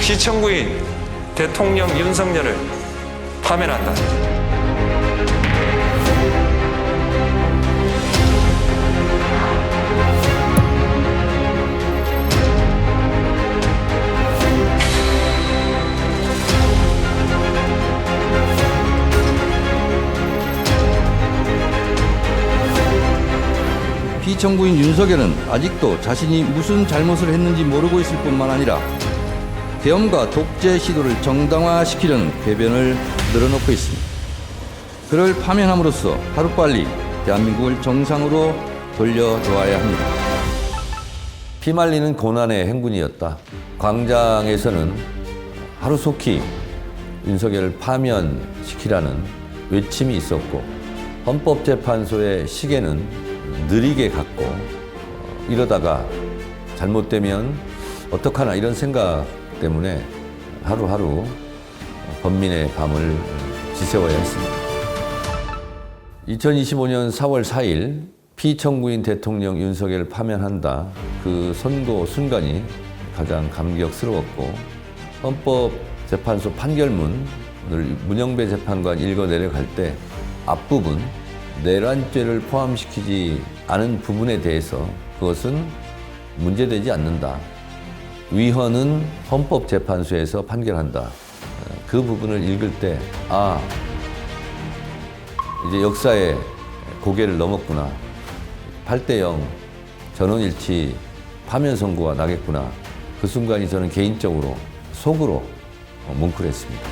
피청구인 대통령 윤석열을 파면한다. 피청구인 윤석열은 아직도 자신이 무슨 잘못을 했는지 모르고 있을 뿐만 아니라 계엄과 독재 시도를 정당화시키려는 궤변을 늘어놓고 있습니다. 그를 파면함으로써 하루빨리 대한민국을 정상으로 돌려놓아야 합니다. 피말리는 고난의 행군이었다. 광장에서는 하루속히 윤석열을 파면시키라는 외침이 있었고, 헌법재판소의 시계는 느리게 갔고, 이러다가 잘못되면 어떡하나 이런 생각 때문에 하루하루 범민의 밤을 지새워야 했습니다. 2025년 4월 4일 피청구인 대통령 윤석열을 파면한다. 그 선고 순간이 가장 감격스러웠고, 헌법재판소 판결문을 문영배 재판관 읽어 내려갈 때 앞부분 내란죄를 포함시키지 않은 부분에 대해서 그것은 문제되지 않는다. 위헌은 헌법재판소에서 판결한다. 그 부분을 읽을 때, 이제 역사의 고개를 넘었구나. 8대0 전원일치 파면 선고가 나겠구나. 그 순간이 저는 개인적으로 속으로 뭉클했습니다.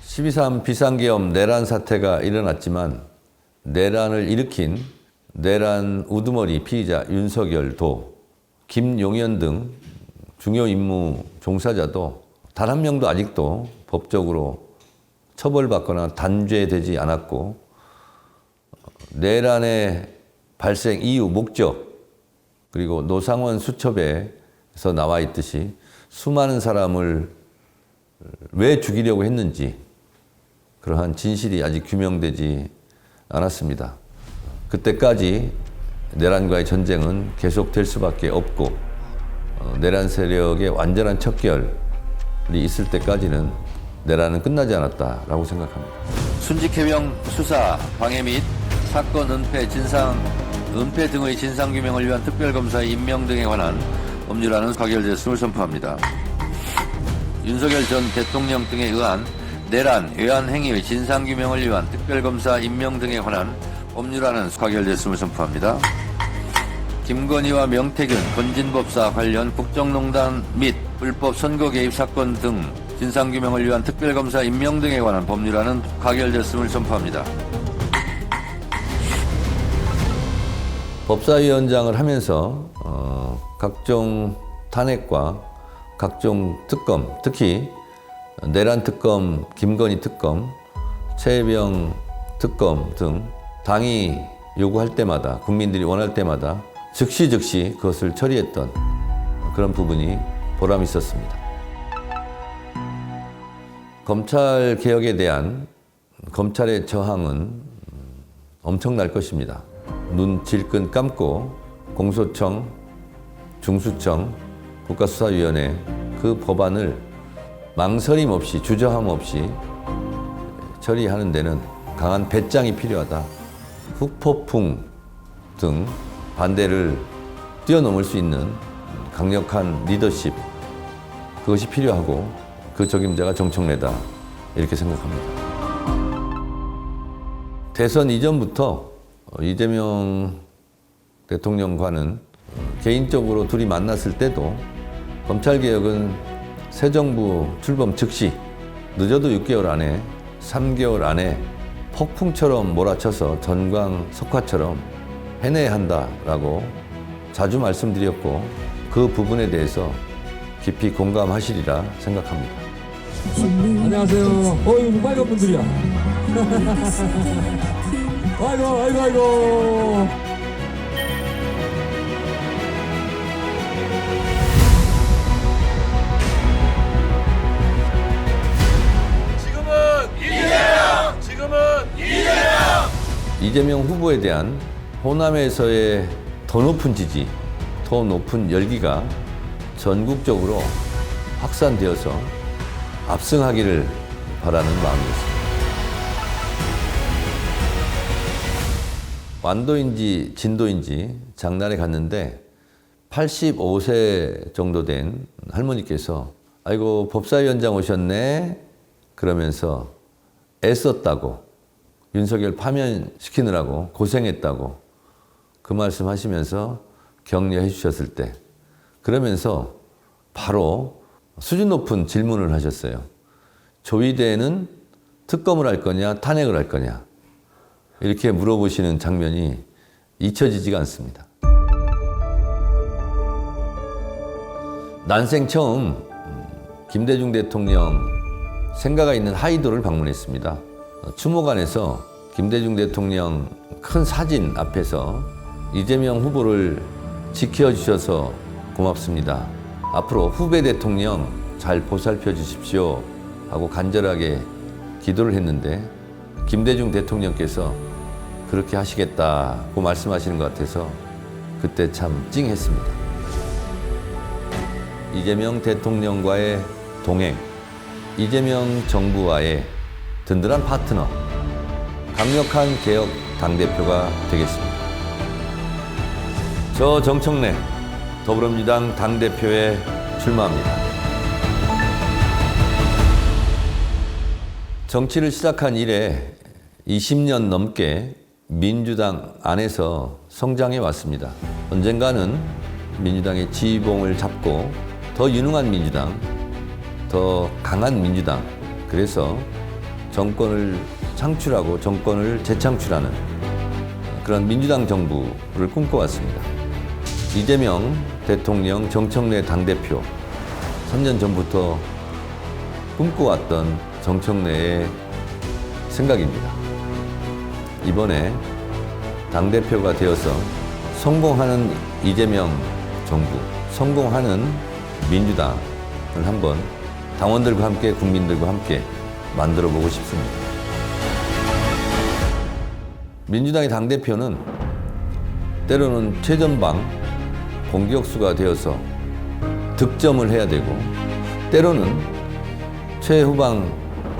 12.3 비상계엄 내란 사태가 일어났지만 내란을 일으킨 내란 우두머리 피의자 윤석열도, 김용현 등 중요 임무 종사자도 단 한 명도 아직도 법적으로 처벌받거나 단죄되지 않았고, 내란의 발생 이유, 목적, 그리고 노상원 수첩에서 나와 있듯이 수많은 사람을 왜 죽이려고 했는지 그러한 진실이 아직 규명되지 않았습니다. 그때까지 내란과의 전쟁은 계속될 수밖에 없고, 내란 세력의 완전한 척결이 있을 때까지는 내란은 끝나지 않았다라고 생각합니다. 순직해명 수사, 방해 및 사건 은폐, 진상, 은폐 등의 진상규명을 위한 특별검사의 임명 등에 관한 법률안은 가결됐음을 선포합니다. 윤석열 전 대통령 등에 의한 내란, 외환 행위의 진상규명을 위한 특별검사 임명 등에 관한 법률안은 가결됐음을 선포합니다. 김건희와 명태균, 건진법사 관련 국정농단 및 불법 선거 개입 사건 등 진상규명을 위한 특별검사 임명 등에 관한 법률안은 가결됐음을 선포합니다. 법사위원장을 하면서 각종 탄핵과 각종 특검, 특히 내란 특검, 김건희 특검, 최혜병 특검 등 당이 요구할 때마다, 국민들이 원할 때마다 즉시 그것을 처리했던 그런 부분이 보람이 있었습니다. 검찰 개혁에 대한 검찰의 저항은 엄청날 것입니다. 눈 질끈 감고 공소청, 중수청, 국가수사위원회 그 법안을 망설임 없이, 주저함 없이 처리하는 데는 강한 배짱이 필요하다. 후폭풍 등 반대를 뛰어넘을 수 있는 강력한 리더십, 그것이 필요하고 그 적임자가 정청래다, 이렇게 생각합니다. 대선 이전부터 이재명 대통령과는 개인적으로 둘이 만났을 때도 검찰개혁은 새 정부 출범 즉시, 늦어도 6개월 안에, 3개월 안에 폭풍처럼 몰아쳐서 전광석화처럼 해내야 한다라고 자주 말씀드렸고, 그 부분에 대해서 깊이 공감하시리라 생각합니다. 안녕하세요. 이거 빨간 분들이야. 아이고. 이재명 후보에 대한 호남에서의 더 높은 지지, 더 높은 열기가 전국적으로 확산되어서 압승하기를 바라는 마음이었습니다. 완도인지 진도인지 장날에 갔는데 85세 정도 된 할머니께서 아이고 법사위원장 오셨네 그러면서 애썼다고 윤석열 파면시키느라고 고생했다고 그 말씀 하시면서 격려해 주셨을 때 그러면서 바로 수준 높은 질문을 하셨어요. 조위대는 특검을 할 거냐 탄핵을 할 거냐 이렇게 물어보시는 장면이 잊혀지지가 않습니다. 난생 처음 김대중 대통령 생가가 있는 하이도를 방문했습니다. 추모관에서 김대중 대통령 큰 사진 앞에서 이재명 후보를 지켜주셔서 고맙습니다. 앞으로 후배 대통령 잘 보살펴 주십시오 하고 간절하게 기도를 했는데 김대중 대통령께서 그렇게 하시겠다고 말씀하시는 것 같아서 그때 참 찡했습니다. 이재명 대통령과의 동행, 이재명 정부와의 든든한 파트너, 강력한 개혁 당대표가 되겠습니다. 저 정청래 더불어민주당 당대표에 출마합니다. 정치를 시작한 이래 20년 넘게 민주당 안에서 성장해 왔습니다. 언젠가는 민주당의 지휘봉을 잡고 더 유능한 민주당, 더 강한 민주당, 그래서 정권을 창출하고 정권을 재창출하는 그런 민주당 정부를 꿈꿔왔습니다. 이재명 대통령 정청래 당대표 3년 전부터 꿈꿔왔던 정청래의 생각입니다. 이번에 당대표가 되어서 성공하는 이재명 정부, 성공하는 민주당을 한번 당원들과 함께 국민들과 함께 만들어 보고 싶습니다. 민주당의 당대표는 때로는 최전방 공격수가 되어서 득점을 해야 되고 때로는 최후방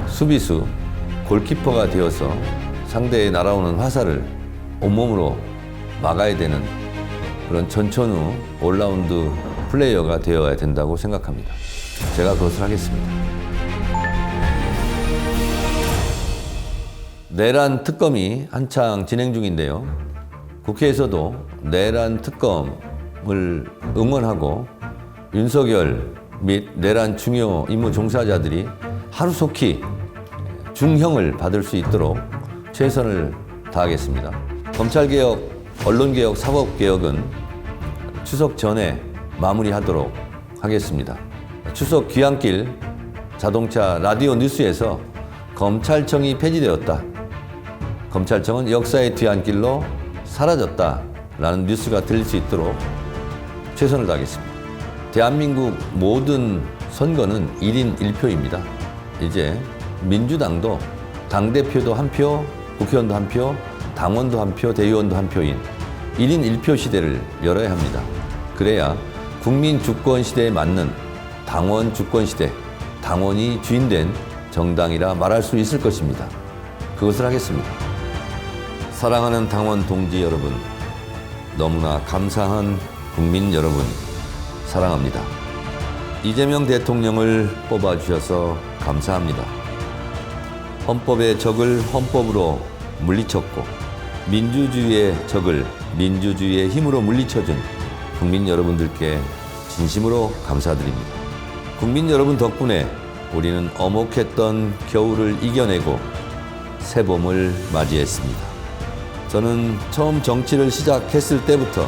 수비수 골키퍼가 되어서 상대의 날아오는 화살을 온몸으로 막아야 되는 그런 전천후 올라운드 플레이어가 되어야 된다고 생각합니다. 제가 그것을 하겠습니다. 내란 특검이 한창 진행 중인데요. 국회에서도 내란 특검을 응원하고 윤석열 및 내란 중요 임무 종사자들이 하루속히 중형을 받을 수 있도록 최선을 다하겠습니다. 검찰개혁, 언론개혁, 사법개혁은 추석 전에 마무리하도록 하겠습니다. 추석 귀향길 자동차 라디오 뉴스에서 검찰청이 폐지되었다. 검찰청은 역사의 뒤안길로 사라졌다라는 뉴스가 들릴 수 있도록 최선을 다하겠습니다. 대한민국 모든 선거는 1인 1표입니다. 이제 민주당도 당대표도 한 표, 국회의원도 한 표, 당원도 한 표, 대의원도 한 표인 1인 1표 시대를 열어야 합니다. 그래야 국민 주권 시대에 맞는 당원 주권 시대, 당원이 주인된 정당이라 말할 수 있을 것입니다. 그것을 하겠습니다. 사랑하는 당원 동지 여러분, 너무나 감사한 국민 여러분, 사랑합니다. 이재명 대통령을 뽑아주셔서 감사합니다. 헌법의 적을 헌법으로 물리쳤고 민주주의의 적을 민주주의의 힘으로 물리쳐준 국민 여러분들께 진심으로 감사드립니다. 국민 여러분 덕분에 우리는 엄혹했던 겨울을 이겨내고 새봄을 맞이했습니다. 저는 처음 정치를 시작했을 때부터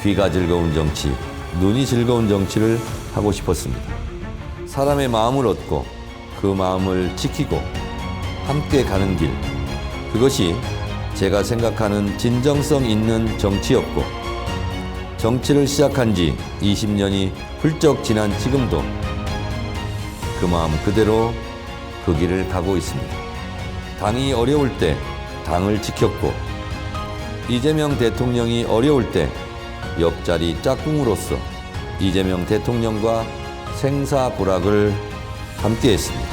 귀가 즐거운 정치, 눈이 즐거운 정치를 하고 싶었습니다. 사람의 마음을 얻고 그 마음을 지키고 함께 가는 길, 그것이 제가 생각하는 진정성 있는 정치였고 정치를 시작한 지 20년이 훌쩍 지난 지금도 그 마음 그대로 그 길을 가고 있습니다. 당이 어려울 때 당을 지켰고 이재명 대통령이 어려울 때 옆자리 짝꿍으로서 이재명 대통령과 생사불락을 함께했습니다.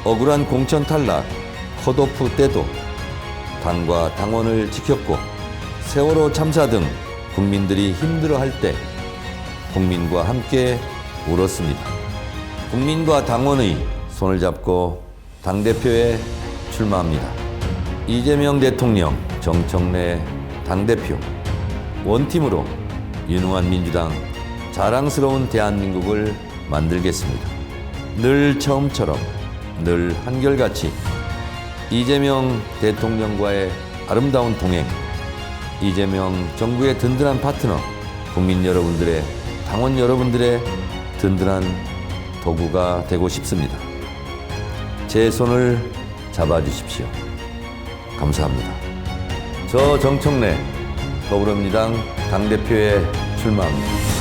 억울한 공천 탈락, 컷오프 때도 당과 당원을 지켰고 세월호 참사 등 국민들이 힘들어할 때 국민과 함께 울었습니다. 국민과 당원의 손을 잡고 당대표에 출마합니다. 이재명 대통령, 정청래 당대표, 원팀으로 유능한 민주당, 자랑스러운 대한민국을 만들겠습니다. 늘 처음처럼, 늘 한결같이 이재명 대통령과의 아름다운 동행, 이재명 정부의 든든한 파트너, 국민 여러분들의, 당원 여러분들의 든든한 도구가 되고 싶습니다. 제 손을 잡아주십시오. 감사합니다. 저 정청래 더불어민주당 당대표에 출마합니다.